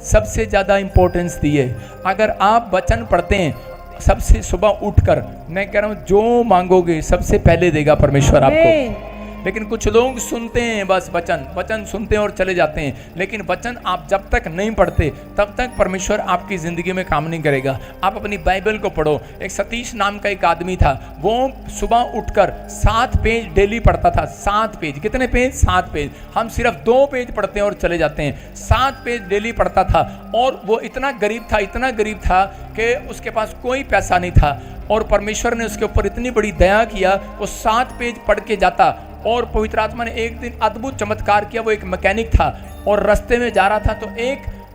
सबसे ज्यादा इंपॉर्टेंस दी है। अगर आप वचन पढ़ते हैं सबसे सुबह उठकर, मैं कह रहा हूं जो मांगोगे सबसे पहले देगा परमेश्वर आपको। लेकिन कुछ लोग सुनते हैं बस वचन सुनते हैं और चले जाते हैं, लेकिन वचन आप जब तक नहीं पढ़ते तब तक परमेश्वर आपकी जिंदगी में काम नहीं करेगा। आप अपनी बाइबल को पढ़ो। एक सतीश नाम का एक आदमी था, वो सुबह उठकर 7 पेज डेली पढ़ता था। 7 पेज, कितने पेज? 7 पेज। हम सिर्फ 2 पेज पढ़ते हैं और चले जाते हैं। 7 पेज डेली पढ़ता था, और वो इतना गरीब था कि उसके पास कोई पैसा नहीं था, और परमेश्वर ने उसके ऊपर इतनी बड़ी दया किया, वो 7 पेज पढ़ के जाता। और पवित्र आत्मा ने एक दिन अद्भुत चमत्कार किया। वो एक मैकेनिक था और रास्ते में जा रहा था, तो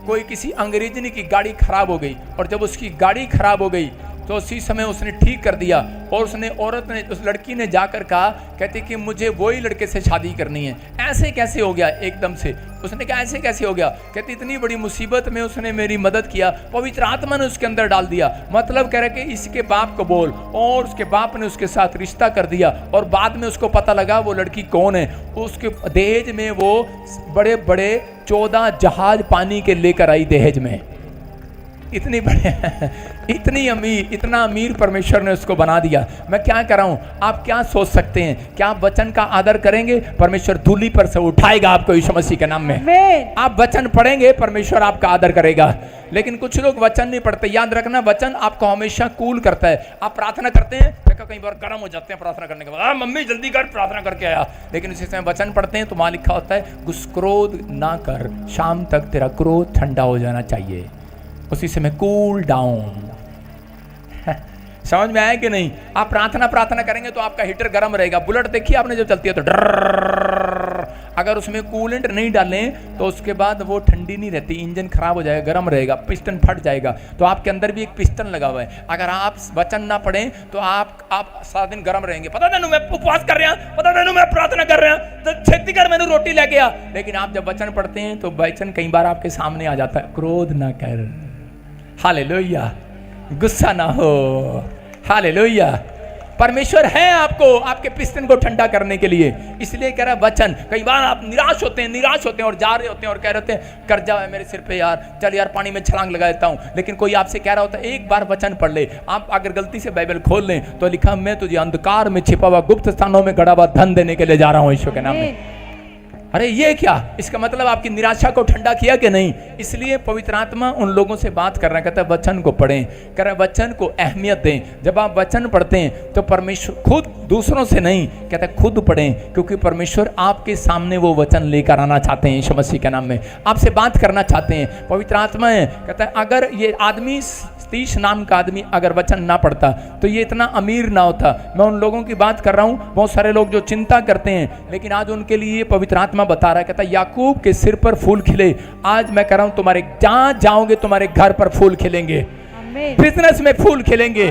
कोई किसी अंग्रेजनी की गाड़ी खराब हो गई, और जब उसकी गाड़ी खराब हो गई तो उसी समय उसने ठीक कर दिया। और उस लड़की ने जाकर कहा, कहती कि मुझे वही लड़के से शादी करनी है। ऐसे कैसे हो गया एकदम से? उसने कहा ऐसे कैसे हो गया? कहती इतनी बड़ी मुसीबत में उसने मेरी मदद किया, पवित्र आत्मा ने उसके अंदर डाल दिया। मतलब कह रहा कि इसके बाप को बोल, और उसके बाप ने उसके साथ रिश्ता कर दिया। और बाद में उसको पता लगा वो लड़की कौन है। उसके दहेज में वो बड़े बड़े 14 जहाज पानी के लेकर आई दहेज में। इतनी बड़े इतना अमीर परमेश्वर ने उसको बना दिया। मैं क्या कर रहा हूं? आप क्या सोच सकते हैं? क्या आप वचन का आदर करेंगे? परमेश्वर धूली पर से उठाएगा आपको यीशु मसीह के नाम में। आप वचन पढ़ेंगे, परमेश्वर आपका आदर करेगा। लेकिन कुछ लोग वचन नहीं पढ़ते। याद रखना, वचन आपको हमेशा कूल करता है। आप प्रार्थना करते हैं, कई बार गर्म हो जाते हैं प्रार्थना करने के बाद, मम्मी जल्दी कर, प्रार्थना करके आया। लेकिन उसी समय वचन पढ़ते हैं तो वहां लिखा होता है, क्रोध ना कर, शाम तक तेरा क्रोध ठंडा हो जाना चाहिए। उसी समय कूल डाउन। समझ में आया कि नहीं? आप प्रार्थना करेंगे तो आपका हीटर गर्म रहेगा। बुलेट देखिए आपने जब चलती है तो डर, अगर उसमें कूलेंट नहीं डालें तो उसके बाद वो ठंडी नहीं रहती, इंजन खराब हो जाएगा, गर्म रहेगा, पिस्टन फट जाएगा। तो आपके अंदर भी एक पिस्टन लगा हुआ है। अगर आप वचन ना पढ़ें तो आप सारा दिन गर्म रहेंगे। पता नहीं मैं उपवास कर रहा, पता नहीं मैं प्रार्थना कर रहा, तो छेती कर मैंने रोटी लेके आ। लेकिन आप जब वचन पढ़ते हैं तो वचन कई बार आपके सामने आ जाता है, क्रोध ना कर, हालेलुया, गुस्सा ना हो, हालेलुया। परमेश्वर है आपके पिस्टन को ठंडा करने के लिए। इसलिए कह रहा है वचन। कई बार आप निराश होते हैं और जा रहे होते हैं और कह रहे हैं कर्जा है मेरे सिर पे यार, चल यार पानी में छलांग लगा देता हूं। लेकिन कोई आपसे कह रहा होता है एक बार वचन पढ़ ले। आप अगर गलती से बाइबल खोल लें तो लिखा, मैं तुझे अंधकार में छिपा हुआ गुप्त स्थानों में गड़ा हुआ धन देने के लिए जा रहा हूं ईश्वर के नाम में। अरे ये क्या? इसका मतलब आपकी निराशा को ठंडा किया कि नहीं? इसलिए पवित्र आत्मा उन लोगों से बात कर रहा है, कहता है वचन को पढ़ें, कह रहा है वचन को अहमियत दें। जब आप वचन पढ़ते हैं तो परमेश्वर खुद, दूसरों से नहीं, कहता है खुद पढ़ें, क्योंकि परमेश्वर आपके सामने वो वचन लेकर आना चाहते हैं। यीशु मसीह के नाम में आपसे बात करना चाहते हैं। पवित्र आत्मा है, कहता है अगर ये आदमी, सतीश नाम का आदमी अगर वचन ना पढ़ता तो ये इतना अमीर ना होता। मैं उन लोगों की बात कर रहा हूं, बहुत सारे लोग जो चिंता करते हैं, लेकिन आज उनके लिए पवित्र आत्मा बता रहा है, कहता है याकूब के सिर पर फूल खिले। आज मैं कह रहा हूं तुम्हारे जहां जाओगे तुम्हारे घर पर फूल खिलेंगे, बिजनेस में फूल खिलेंगे,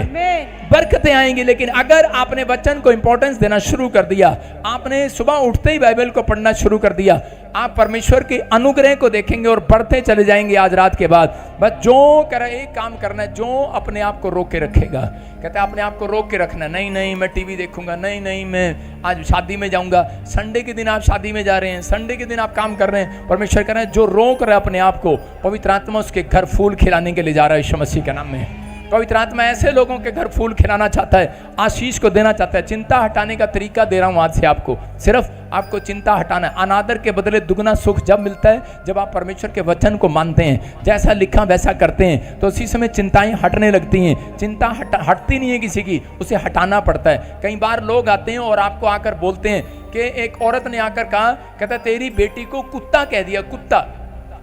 बरकतें आएंगी। लेकिन अगर आपने वचन को इंपॉर्टेंस देना शुरू कर दिया, आपने सुबह उठते ही बाइबल को पढ़ना शुरू कर दिया, आप परमेश्वर के अनुग्रह को देखेंगे और बढ़ते चले जाएंगे आज रात के बाद। बस जो करे एक काम करना है, जो अपने आप को रोक के रखेगा, कहते हैं अपने आप को रोक के रखना, नहीं नहीं मैं टीवी देखूंगा, नहीं नहीं मैं आज शादी में जाऊंगा। संडे के दिन आप शादी में जा रहे हैं, संडे के दिन आप काम कर रहे हैं, परमेश्वर कह रहे हैं जो रोक रहा है अपने आप को, पवित्र आत्मा उसके घर फूल खिलाने के लिए जा रहा है यीशु मसीह के नाम में। पवित्र आत्मा ऐसे लोगों के घर फूल खिलाना चाहता है, आशीष को देना चाहता है। चिंता हटाने का तरीका दे रहा हूं आज से आपको, सिर्फ आपको चिंता हटाना है। अनादर के बदले दुगना सुख जब मिलता है, जब आप परमेश्वर के वचन को मानते हैं, जैसा लिखा वैसा करते हैं, तो उसी समय चिंताएं हटने लगती हैं। चिंता हटती नहीं है किसी की, उसे हटाना पड़ता है। कई बार लोग आते हैं और आपको आकर बोलते हैं कि एक औरत ने आकर कहा, कहता तेरी बेटी को कुत्ता कह दिया, कुत्ता।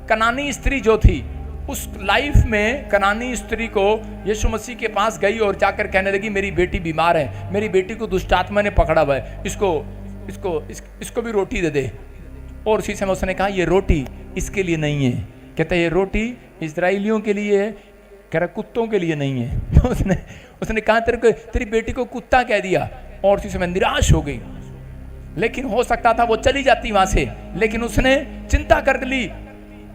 कनानी स्त्री जो थी, उस लाइफ में कनानी स्त्री को यीशु मसीह के पास गई और जाकर कहने लगी मेरी बेटी बीमार है, मेरी बेटी को दुष्ट आत्मा ने पकड़ा हुआ है, इसको भी रोटी दे दे। और उसी समय उसने कहा ये रोटी इसके लिए नहीं है, कहता ये रोटी इस्राएलियों के लिए है, कह रहा कुत्तों के लिए नहीं है। तो उसने कहा तेरी बेटी को कुत्ता कह दिया, और उसी समय निराश हो गई। लेकिन हो सकता था वो चली जाती वहां से, लेकिन उसने चिंता कर ली,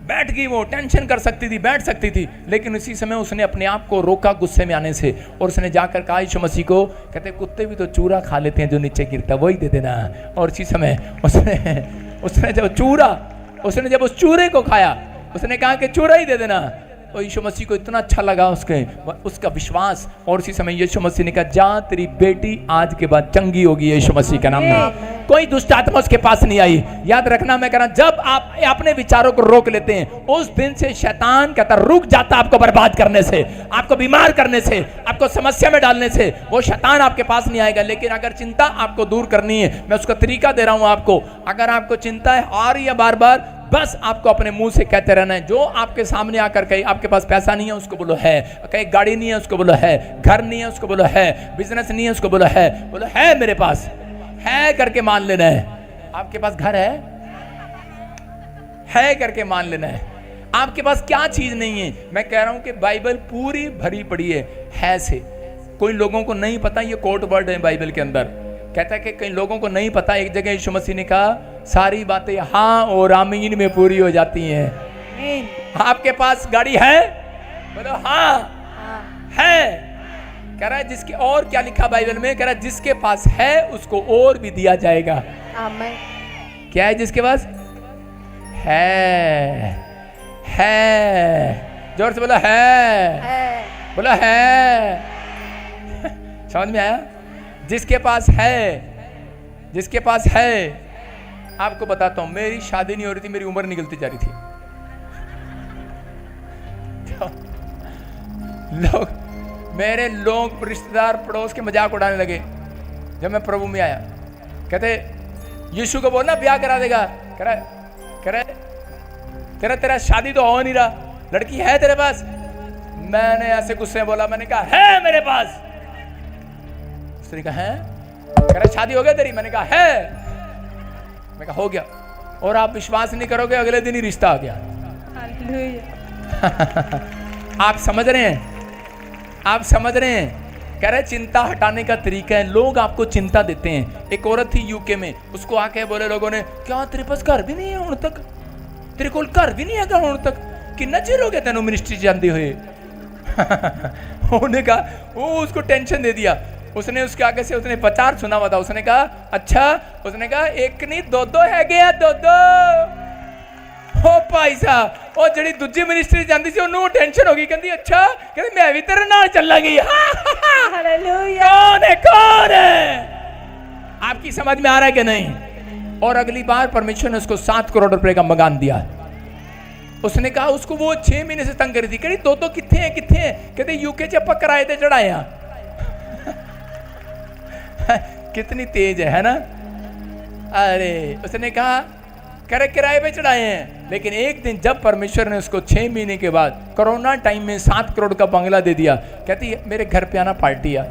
बैठ गई, वो टेंशन कर सकती थी, बैठ सकती थी, लेकिन उसी समय उसने अपने आप को रोका गुस्से में आने से, और उसने जाकर कहा यीशु मसीह को, कहते कुत्ते भी तो चूरा खा लेते हैं जो नीचे गिरता, वही दे देना। और इसी समय उसने जब उस चूरे को खाया, उसने कहा कि चूरा ही दे देना। और यीशु मसीह को इतना अच्छा लगा उसका विश्वास, और उसी समय यीशु मसीह ने कहा जा तेरी बेटी आज के बाद चंगी होगी यीशु मसीह के नाम में। कोई दुष्ट आत्मा उसके पास नहीं आई। याद रखना, मैं कह रहा हूं जब आप अपने विचारों को रोक लेते हैं, उस दिन से शैतान कहता रुक जाता आपको बर्बाद करने से, आपको बीमार करने से, आपको समस्या में डालने से। वो शैतान आपके पास नहीं आएगा। लेकिन अगर चिंता आपको दूर करनी है, मैं उसका तरीका दे रहा हूं आपको। अगर आपको चिंता है आ रही है बार बार, बस आपको अपने मुंह से कहते रहना है, जो आपके सामने आकर कहे आपके पास पैसा नहीं है उसको बोलो है, कहीं गाड़ी नहीं है उसको बोलो है, घर नहीं है उसको बोलो है, बिजनेस नहीं है उसको बोलो है मेरे पास है करके मान लेना है। आपके पास घर है करके मान लेना है। आपके पास क्या चीज नहीं है, मैं कह रहा हूं कि बाइबल पूरी भरी पड़ी है से। कोई लोगों को नहीं पता, ये कोड वर्ड है बाइबल के अंदर, कहता है कि कई लोगों को नहीं पता। एक जगह यीशु मसीह ने कहा सारी बातें हाँ और आमीन में पूरी हो जाती हैं। आपके पास गाड़ी है, बोलो हाँ है। कह रहा है जिसके, और क्या लिखा बाइबल में, कह रहा है जिसके पास है उसको और भी दिया जाएगा। आमीन। क्या है जिसके पास है जोर से बोला है, बोला है। समझ में आया? जिसके पास है। आपको बताता हूं, मेरी शादी नहीं हो रही थी, मेरी उम्र निकलती जा रही थी। मेरे लोग रिश्तेदार पड़ोस के मजाक उड़ाने लगे जब मैं प्रभु में आया। कहते यीशु को बोलना ब्याह करा देगा। कह रहा तेरा शादी तो हो नहीं रहा, लड़की है तेरे पास? मैंने ऐसे गुस्से में बोला, मैंने कहा है मेरे पास। उसने कहा है? कह रहा शादी हो गया तेरी? मैंने कहा है। मैं कहा हो गया। और आप विश्वास नहीं करोगे, अगले दिन ही रिश्ता आ गया। आप समझ रहे हैं? कह रहे चिंता हटाने का तरीका है। लोग आपको चिंता देते हैं। एक औरत थी यूके में, उसको आके बोले लोगों ने क्या तेरे पास घर भी नहीं है हुण तक, तेरे को घर भी नहीं है हुण तक, कितना चिर हो गया तेनों मिनिस्ट्री जाते हुए। उन्होंने कहा, वो उसको टेंशन दे दिया। उसने उसके आगे से उसने प्रचार सुना हुआ था। उसने कहा अच्छा, उसने कहा एक नहीं दो है गया, दो। ओ भाई साहब, ਉਹ ਜਿਹੜੀ ਦੂਜੀ ਮਿਨਿਸਟਰੀ ਜਾਂਦੀ ਸੀ ਉਹਨੂੰ ਟੈਨਸ਼ਨ ਹੋ ਗਈ, ਕਹਿੰਦੀ ਅੱਛਾ, ਕਹਿੰਦੀ मैं भी तेरे नाल चलांगी। हालेलुया। कौन है? आपकी समझ में आ रहा है कि नहीं? और अगली बार परमेश्वर ने उसको 7 करोड़ रुपए का मकान दिया। उसने कहा उसको वो 6 महीने से तंग करी थी, कहती दो किथे है कहते यूके च ਆਪਾਂ किराए ते चढ़ाए हैं। कितनी तेज है ना? अरे उसने कहा करे किराए पे चढ़ाए हैं। लेकिन एक दिन जब परमेश्वर ने उसको 6 महीने के बाद कोरोना टाइम में 7 करोड़ का बंगला दे दिया, कहती मेरे घर पे आना पार्टी आ।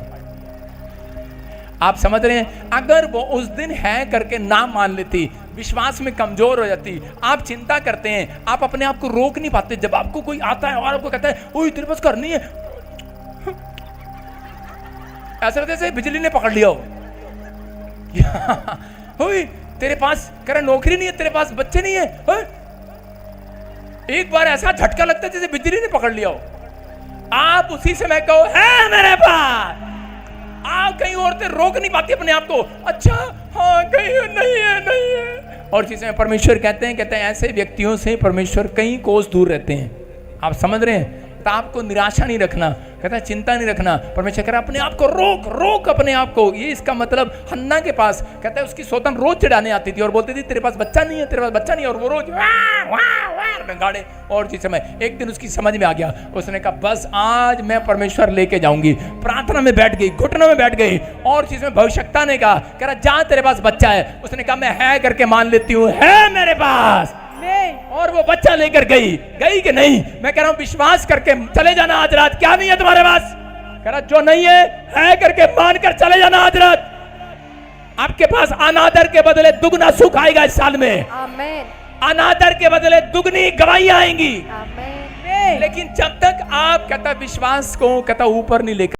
आप समझ रहे हैं? अगर वो उस दिन है करके ना मान लेती, विश्वास में कमजोर हो जाती। आप चिंता करते हैं, आप अपने आप को रोक नहीं पाते। जब आपको कोई आता है और आपको कहता है ओए तेरे पास घर नहीं है, ऐसा लगता है बिजली ने पकड़ लिया हो। तेरे पास कह रहा नौकरी नहीं है, तेरे पास बच्चे नहीं है, हाँ? एक बार ऐसा झटका लगता है जैसे बिजली ने पकड़ लिया हो। आप उसी समय कहो है मेरे पास। आप कहीं औरतें रोक नहीं पाती अपने आप को, अच्छा हाँ कहीं नहीं है। और जिस समय परमेश्वर कहते हैं ऐसे व्यक्तियों से परमेश्वर कई कोस दूर रहते हैं। आप समझ रहे हैं? तो आपको निराशा नहीं रखना, कहता है चिंता नहीं रखना। परमेश्वर कह रहा है अपने आप को रोक अपने आप को। ये इसका मतलब हन्ना के पास कहता है उसकी सौतन रोज चढ़ाने आती थी और बोलती थी तेरे पास बच्चा नहीं है, तेरे पास बच्चा नहीं है, और वो रोज गाड़े। और जिस समय एक दिन उसकी समझ में आ गया, उसने कहा बस आज मैं परमेश्वर लेके जाऊंगी। प्रार्थना में बैठ गई, घुटनों में बैठ गई, और जिसमें भविष्यता ने कहा कह रहा जा तेरे पास बच्चा है। उसने कहा मैं है करके मान लेती हूँ, है मेरे पास। और वो बच्चा लेकर गई कि नहीं? मैं कह रहा हूं विश्वास करके चले जाना आज रात। क्या नहीं है तुम्हारे पास? कह रहा जो नहीं है करके मानकर चले जाना आज रात। आपके पास अनादर के बदले दुगना सुख आएगा इस साल में। आमीन। अनादर के बदले दुगनी गवाहियां आएंगी। आमीन। लेकिन जब तक आप कहता विश्वास को कहता ऊपर नहीं लेकर